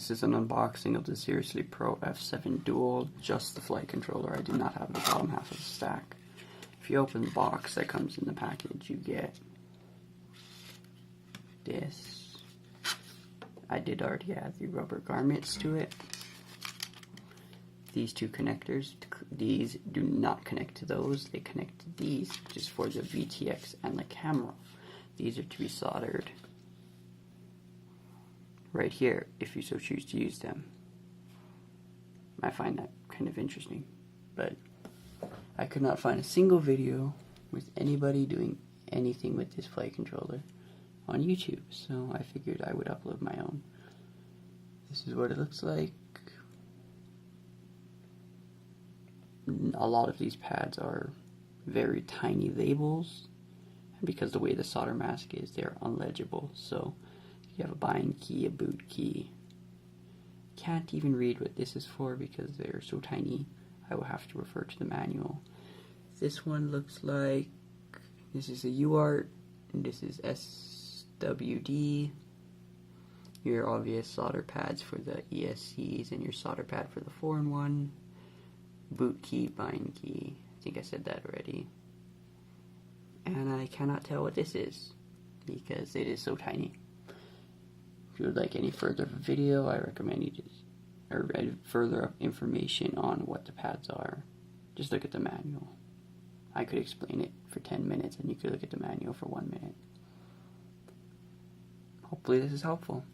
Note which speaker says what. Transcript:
Speaker 1: this is an unboxing of the SP Pro F7Dual, just the flight controller. I do not have the bottom half of the stack. If you open the box that comes in the package, you get this. I did already add the rubber garments to it. These two connectors, these do not connect to those, they connect to these, which is for the VTX and the camera. These are to be soldered right here, if you so choose to use them. I find that kind of interesting, but I could not find a single video with anybody doing anything with this flight controller on YouTube, so I figured I would upload my own. This is what it looks like. A lot of these pads are very tiny labels, and because the way the solder mask is, they're unlegible. So you have a bind key, a boot key. Can't even read what this is for because they're so tiny. I will have to refer to the manual. This one looks like, this is a UART, and this is SWD. Your obvious solder pads for the ESCs and your solder pad for the 4-in-1. Boot key, bind key. I think I said that already. And I cannot tell what this is because it is so tiny. If you would like any further video, I recommend you just, or further information on what the pads are, just look at the manual. I could explain it for 10 minutes and you could look at the manual for 1 minute. Hopefully this is helpful.